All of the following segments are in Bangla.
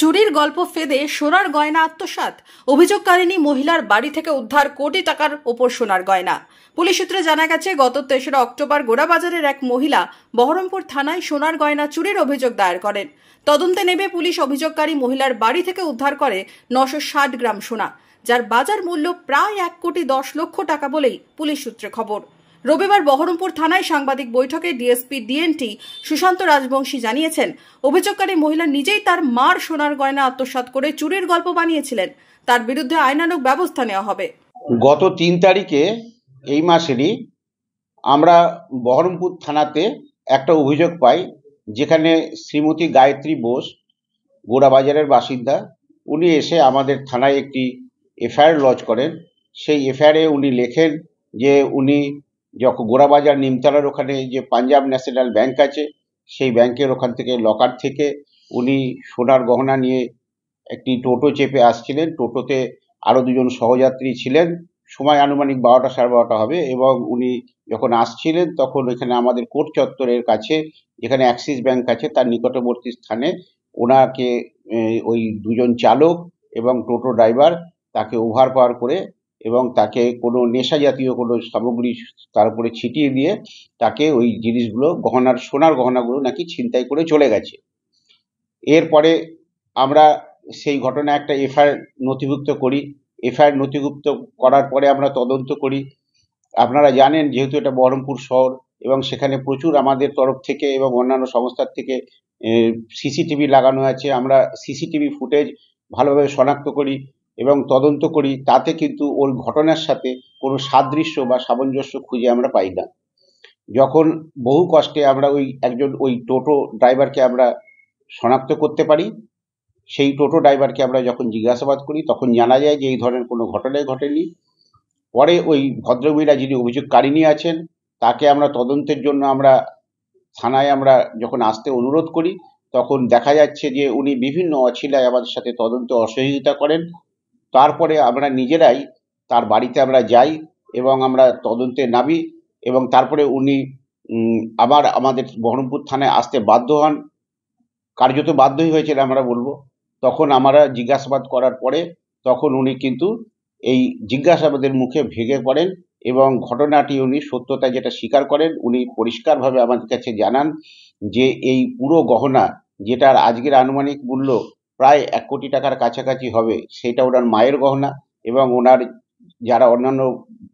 চুরির গল্প ফেদে সোনার গয়না আত্মসাৎ। অভিযোগকারিণী মহিলার বাড়ি থেকে উদ্ধার কোটি টাকার ওপর সোনার গয়না। পুলিশ সূত্রে জানা গেছে, গত 3রা অক্টোবর গোড়াবাজারের এক মহিলা বহরমপুর থানায় সোনার গয়না চুরির অভিযোগ দায়ের করেন। তদন্তে নেমে পুলিশ অভিযোগকারী মহিলার বাড়ি থেকে উদ্ধার করে 960 গ্রাম সোনা, যার বাজার মূল্য প্রায় 1,10,00,000 টাকা বলেই পুলিশ সূত্রে খবর। রবিবার বহরমপুর থানায় সাংবাদিক বৈঠকে ডিএসপি ডিএনটি সুশান্ত রাজবংশী জানিয়েছেন, অভিযোগকারী মহিলা নিজেই তার মার সোনার গয়না আত্মসাৎ করে চুরির গল্প বানিয়েছিলেন। তার বিরুদ্ধে আইনানুগ ব্যবস্থা নেওয়া হবে। গত 3 তারিখে এই মাসেরই আমরা বহরমপুর থানাতে একটা অভিযোগ পাই, যেখানে শ্রীমতী গায়ত্রী বোস, গোড়াবাজারের বাসিন্দা, উনি এসে আমাদের থানায় একটি এফআইআর লজ করেন। সেই এফআইআরে উনি লেখেন যে উনি যখন গোড়াবাজার নিমতলার ওখানে যে পাঞ্জাব ন্যাশনাল ব্যাংক আছে, সেই ব্যাংকের ওখান থেকে লকার থেকে উনি সোনার গহনা নিয়ে একটি টোটো চেপে আসছিলেন। টোটোতে আরও 2জন সহযাত্রী ছিলেন। সময় আনুমানিক 12টা সাড়ে 12টা হবে, এবং উনি যখন আসছিলেন তখন এখানে আমাদের কোর্ট চত্বরের কাছে, যেখানে অ্যাক্সিস ব্যাংক আছে, তার নিকটবর্তী স্থানে ওনাকে ওই 2জন চালক এবং টোটো ড্রাইভার তাকে ওভারপাওয়ার করে এবং তাকে কোনো নেশা জাতীয় কোনো সামগ্রী তার উপরে ছিটিয়ে দিয়ে তাকে ওই জিনিসগুলো, সোনার গহনাগুলো নাকি ছিনতাই করে চলে গেছে। এরপরে আমরা সেই ঘটনায় একটা এফআইআর নথিভুক্ত করি। এফআইআর নথিভুক্ত করার পরে আমরা তদন্ত করি। আপনারা জানেন, যেহেতু এটা বহরমপুর শহর এবং সেখানে প্রচুর আমাদের তরফ থেকে এবং অন্যান্য সংস্থার থেকে সিসিটিভি লাগানো আছে। আমরা সিসিটিভি ফুটেজ ভালোভাবে শনাক্ত করি এবং তদন্ত করি। তাতে কিন্তু ওই ঘটনার সাথে কোনো সাদৃশ্য বা সামঞ্জস্য খুঁজে আমরা পাই না। যখন বহু কষ্টে আমরা ওই টোটো ড্রাইভারকে আমরা শনাক্ত করতে পারি, সেই টোটো ড্রাইভারকে আমরা যখন জিজ্ঞাসাবাদ করি, তখন জানা যায় যে এই ধরনের কোনো ঘটনাই ঘটেনি। পরে ওই ভদ্রমহিলা যিনি অভিযোগকারিণী আছেন, তাকে আমরা তদন্তের জন্য আমরা থানায় আমরা যখন আসতে অনুরোধ করি, তখন দেখা যাচ্ছে যে উনি বিভিন্ন অছিলায় আমাদের সাথে তদন্তে অসহযোগিতা করেন। তারপরে আমরা নিজেরাই তার বাড়িতে আমরা যাই এবং আমরা তদন্তে নামি, এবং তারপরে উনি আমাদের বহরমপুর থানায় আসতে বাধ্য হন। কার্যত বাধ্যই হয়েছিল আমরা বলবো। তখন আমরা জিজ্ঞাসাবাদ করার পরে তখন উনি কিন্তু এই জিজ্ঞাসাবাদের মুখে ভেঙে পড়েন এবং ঘটনাটি উনি সত্যতা যেটা স্বীকার করেন। উনি পরিষ্কারভাবে আমাদের কাছে জানান যে এই পুরো গহনা, যেটার আজকের আনুমানিক মূল্য প্রায় 1 কোটি টাকার কাছাকাছি হবে, সেটা ওনার মায়ের গহনা, এবং ওনার যারা অন্যান্য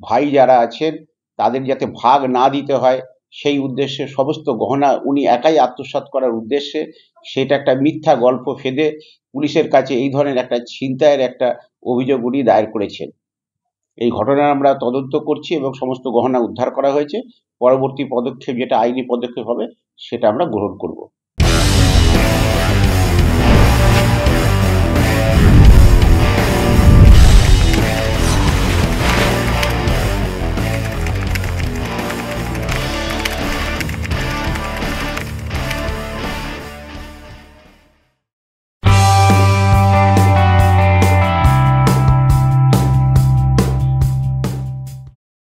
ভাই যারা আছেন তাদের যাতে ভাগ না দিতে হয় সেই উদ্দেশ্যে সমস্ত গহনা উনি একাই আত্মসাৎ করার উদ্দেশ্যে, সেটা একটা মিথ্যা গল্প ফেদে পুলিশের কাছে এই ধরনের একটা ছিনতাইয়ের একটা অভিযোগ উনি দায়ের করেছেন। এই ঘটনার আমরা তদন্ত করছি এবং সমস্ত গহনা উদ্ধার করা হয়েছে। পরবর্তী পদক্ষেপ যেটা আইনি পদক্ষেপ হবে সেটা আমরা গ্রহণ করব।